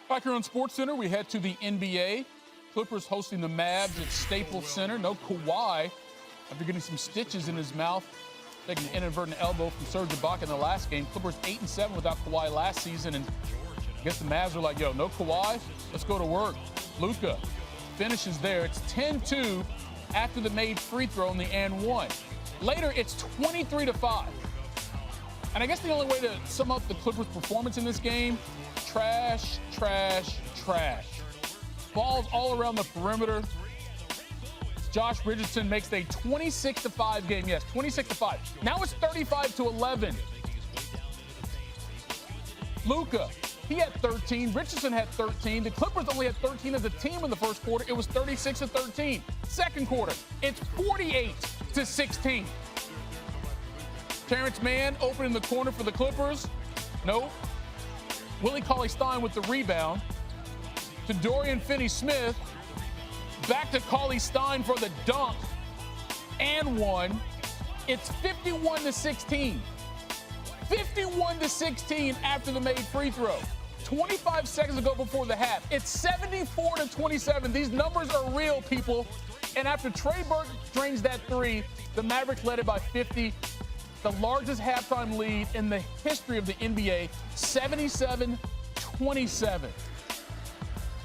Back here on SportsCenter, we head to the NBA. Clippers hosting the Mavs at Staples Center. No Kawhi after getting some stitches in his mouth, taking an inadvertent elbow from Serge Ibaka in the last game. Clippers 8-7 without Kawhi last season, and I guess the Mavs are like, yo, no Kawhi, let's go to work. Luka finishes there. It's 10-2 after the made free throw in the and one. Later, it's 23-5. And I guess the only way to sum up the Clippers' performance in this game, trash, trash, trash. Balls all around the perimeter. Josh Richardson makes a 26-5 game. Yes, 26-5. Now it's 35-11. Luka, he had 13. Richardson had 13. The Clippers only had 13 as a team in the first quarter. It was 36-13. Second quarter, it's 48-16. Terrence Mann opening the corner for the Clippers. Nope. Willie Cauley-Stein with the rebound. To Dorian Finney-Smith. Back to Cauley-Stein for the dunk. And one. It's 51-16. 51-16 after the made free throw. 25 seconds ago before the half. It's 74-27. These numbers are real, people. And after Trey Burke drains that three, the Mavericks led it by 50. The largest halftime lead in the history of the NBA, 77-27.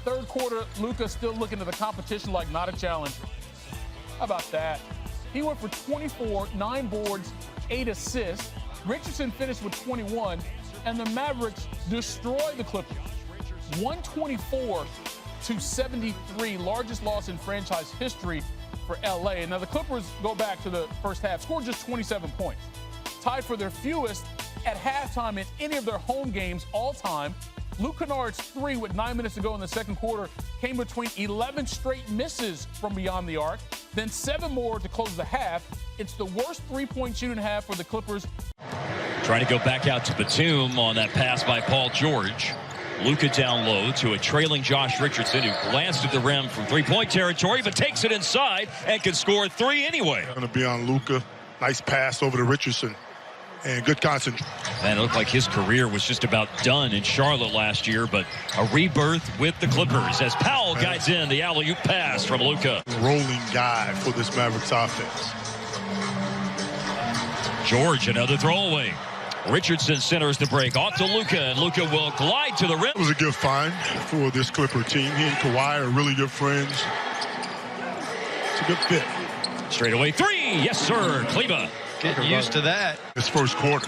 Third quarter, Luka still looking at the competition like not a challenge. How about that? He went for 24, 9 boards, 8 assists. Richardson finished with 21, and the Mavericks destroyed the Clippers. 124-73, largest loss in franchise history for LA. Now the Clippers go back to the first half, scored just 27 points. Tied for their fewest at halftime in any of their home games all time. Luke Kennard's three with 9 minutes to go in the second quarter came between 11 straight misses from beyond the arc, then 7 more to close the half. It's the worst three-point shooting half for the Clippers. Trying to go back out to Batum on that pass by Paul George. Luka down low to a trailing Josh Richardson, who glanced at the rim from three-point territory, but takes it inside and can score 3 anyway. Going to be on Luka. Nice pass over to Richardson. And good concentration. Man, it looked like his career was just about done in Charlotte last year, but a rebirth with the Clippers as Powell guides in the alley-oop pass from Luka. Rolling guy for this Mavericks offense. George, another throwaway. Richardson centers the break off to Luka, and Luka will glide to the rim. It was a good find for this Clipper team. He and Kawhi are really good friends. It's a good fit. Straight away three. Yes, sir. Kleba. Getting used to that. This first quarter.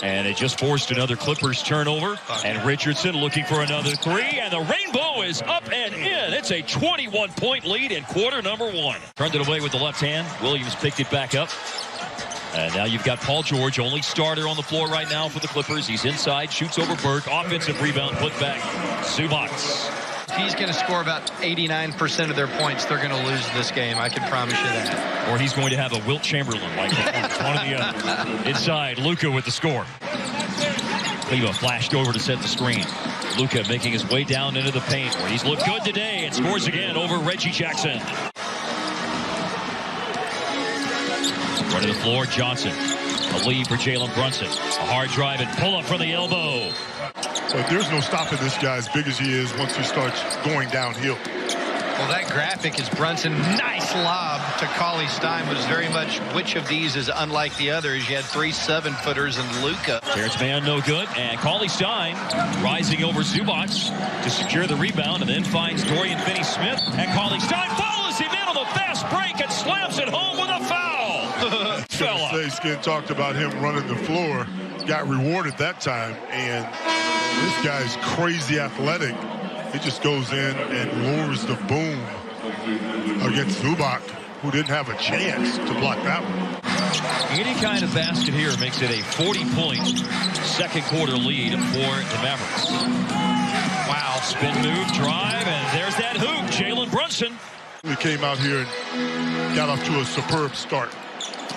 And it just forced another Clippers turnover. And Richardson looking for another three. And the rainbow is up and in. It's a 21-point lead in quarter number 1. Turned it away with the left hand. Williams picked it back up. And now you've got Paul George, only starter on the floor right now for the Clippers. He's inside, shoots over Burke. Offensive rebound, put back. Zubac. He's going to score about 89% of their points. They're going to lose this game. I can promise you that. Or he's going to have a Wilt Chamberlain like one or the other. Inside, Luka with the score. Kleba flashed over to set the screen. Luka making his way down into the paint, where he's looked good today and scores again over Reggie Jackson. Right to the floor, Johnson. A lead for Jalen Brunson. A hard drive and pull up from the elbow. So there's no stopping this guy as big as he is once he starts going downhill. Well, that graphic is Brunson. Nice lob to Cauley-Stein was very much which of these is unlike the others. You had 3 7-footers and Luka. Terrence Mann no good, and Cauley-Stein rising over Zubac to secure the rebound, and then finds Dorian Finney-Smith, and Cauley-Stein follows him in on the fast break and slams it home with a foul. Skin talked about him running the floor, got rewarded that time, and this guy's crazy athletic. He just goes in and lures the boom against Zubac, who didn't have a chance to block that one. Any kind of basket here makes it a 40-point second quarter lead for the Mavericks. Wow, spin move, drive, and there's that hoop. Jalen Brunson. He came out here and got off to a superb start.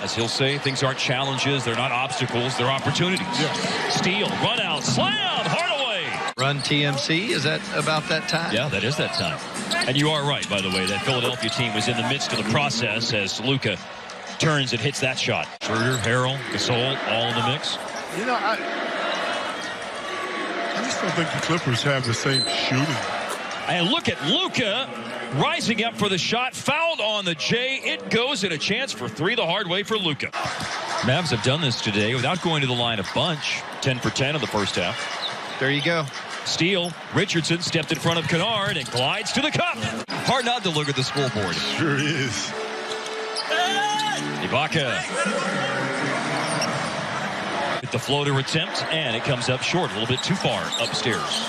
As he'll say, things aren't challenges, they're not obstacles, they're opportunities. Yes. Steal, run out, slam, Hardaway. Run TMC, is that about that time? Yeah, that is that time. And you are right, by the way, that Philadelphia team was in the midst of the process as Luka turns and hits that shot. Schroeder, Harrell, Gasol, all in the mix. You know, just don't think the Clippers have the same shooting. And look at Luka rising up for the shot. Fouled on the J. It goes, and a chance for three the hard way for Luka. Mavs have done this today without going to the line a bunch. 10 for 10 in the first half. There you go. Steal. Richardson stepped in front of Kennard and glides to the cup. Hard not to look at the scoreboard. Sure is. Ibaka. With the floater attempt, and it comes up short, a little bit too far upstairs.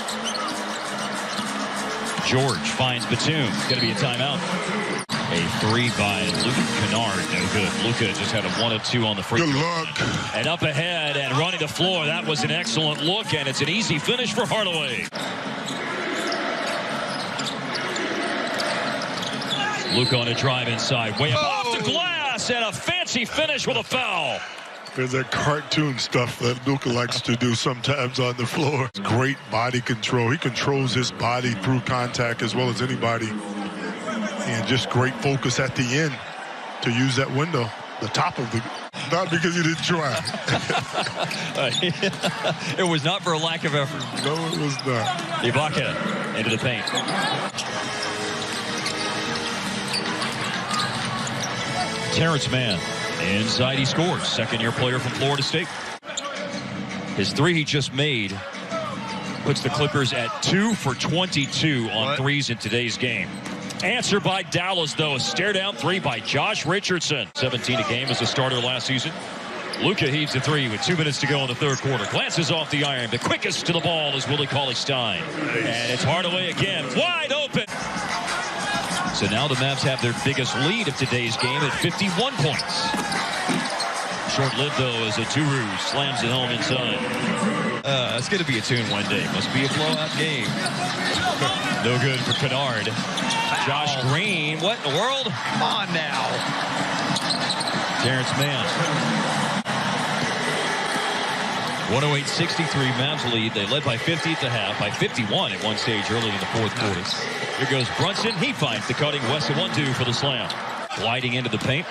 George finds Batum. It's going to be a timeout. A three by Luka Kennard. No good. Luka just had a 1 of 2 on the free throw. Good luck. And up ahead and running the floor. That was an excellent look, and it's an easy finish for Hardaway. Luka on a drive inside. Way up off the glass, and a fancy finish with a foul. There's that cartoon stuff that Luka likes to do sometimes on the floor. Great body control. He controls his body through contact as well as anybody. And just great focus at the end to use that window, the top of the, not because he didn't try. It was not for a lack of effort. No, it was not. Ibaka into the paint. Terrence Mann. Inside he scores. Second-year player from Florida State. His three he just made puts the Clippers at 2 for 22 on threes in today's game. Answer by Dallas, though. A stare-down three by Josh Richardson. 17 a game as a starter last season. Luka heaves a three with 2 minutes to go in the third quarter. Glances off the iron. The quickest to the ball is Willie Cauley-Stein. And it's Hardaway again. Wide open. So now the Mavs have their biggest lead of today's game at 51 points. Short-lived, though, as a Turu slams it home inside. It's going to be a tune one day. Must be a blowout game. No good for Kennard. Josh Green. What in the world? Come on now. Terrence Mann. 108-63 Mavs lead. They led by 50 at the half, by 51 at one stage early in the fourth quarter. Here goes Brunson. He finds the cutting West 1-2 for the slam. Gliding into the paint.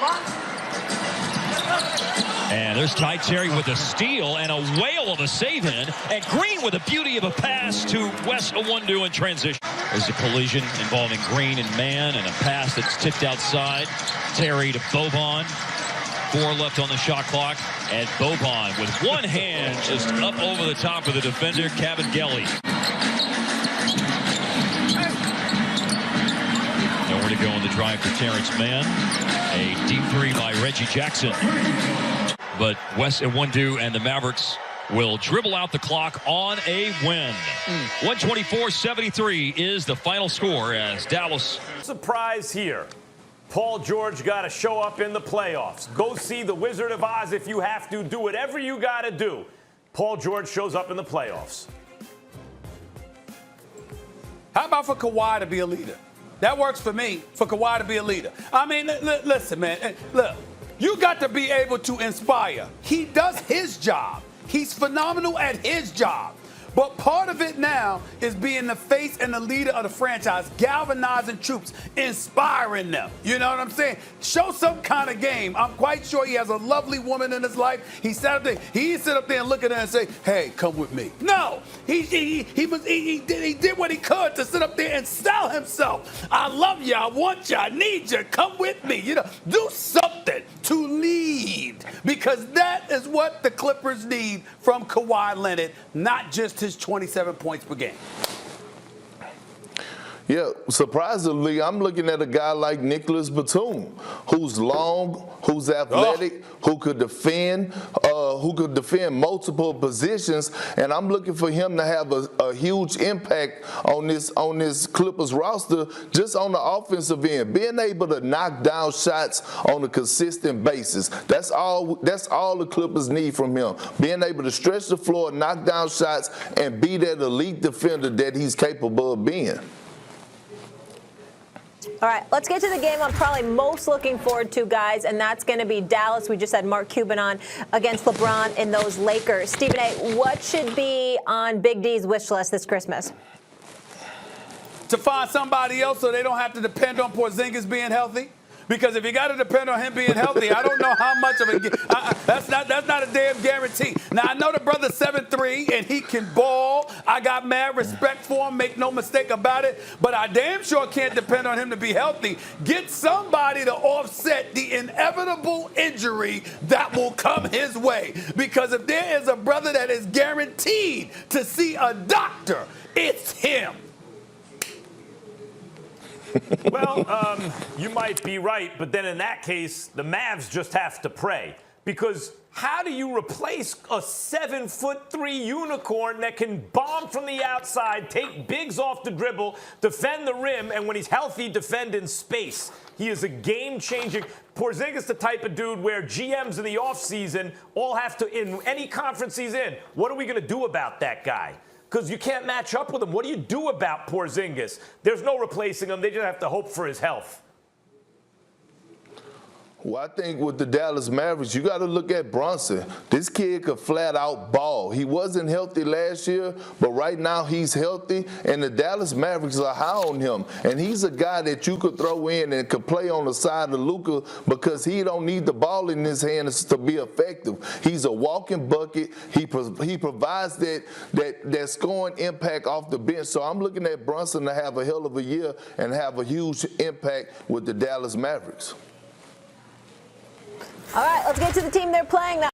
And there's Ty Terry with a steal and a whale of a save-in. And Green with a beauty of a pass to West 1-2 in transition. There's a collision involving Green and Mann and a pass that's tipped outside. Terry to Boban. 4 left on the shot clock. And Boban with one hand just up over the top of the defender, Kabengele. Nowhere to go on the drive for Terrence Mann. A deep three by Reggie Jackson. But West 1-2 and the Mavericks will dribble out the clock on a win. 124-73 is the final score as Dallas. Surprise here. Paul George got to show up in the playoffs. Go see the Wizard of Oz if you have to. Do whatever you got to do. Paul George shows up in the playoffs. How about for Kawhi to be a leader? That works for me, for Kawhi to be a leader. I mean, listen, man. Look, you got to be able to inspire. He does his job. He's phenomenal at his job. But part of it now is being the face and the leader of the franchise, galvanizing troops, inspiring them. You know what I'm saying? Show some kind of game. I'm quite sure he has a lovely woman in his life. He sat up there. He didn't sit up there and look at her and say, "Hey, come with me." No, he did what he could to sit up there and sell himself. I love you. I want you. I need you. Come with me. You know, do something to lead, because that is what the Clippers need from Kawhi Leonard, not just his 27 points per game. Yeah, surprisingly, I'm looking at a guy like Nicholas Batum, who's long, who's athletic, who could defend multiple positions, and I'm looking for him to have a huge impact on this Clippers roster, just on the offensive end, being able to knock down shots on a consistent basis. That's all the Clippers need from him, being able to stretch the floor, knock down shots, and be that elite defender that he's capable of being. All right, let's get to the game I'm probably most looking forward to, guys, and that's going to be Dallas. We just had Mark Cuban on against LeBron in those Lakers. Stephen A., what should be on Big D's wish list this Christmas? To find somebody else so they don't have to depend on Porzingis being healthy. Because if you got to depend on him being healthy, I don't know how much of it. That's not a damn guarantee. Now, I know the brother's 7'3", and he can ball. I got mad respect for him, make no mistake about it. But I damn sure can't depend on him to be healthy. Get somebody to offset the inevitable injury that will come his way. Because if there is a brother that is guaranteed to see a doctor, it's him. Well, you might be right, but then in that case, the Mavs just have to pray. Because how do you replace a 7'3" unicorn that can bomb from the outside, take bigs off the dribble, defend the rim, and when he's healthy, defend in space? He is a game-changing. Porzingis the type of dude where GMs in the offseason all have to, in any conference he's in, what are we going to do about that guy? Because you can't match up with him. What do you do about Porzingis? There's no replacing him. They just have to hope for his health. Well, I think with the Dallas Mavericks, you got to look at Brunson. This kid could flat out ball. He wasn't healthy last year, but right now he's healthy, and the Dallas Mavericks are high on him. And he's a guy that you could throw in and could play on the side of Luka because he don't need the ball in his hands to be effective. He's a walking bucket. He provides that scoring impact off the bench. So I'm looking at Brunson to have a hell of a year and have a huge impact with the Dallas Mavericks. All right, let's get to the team they're playing now.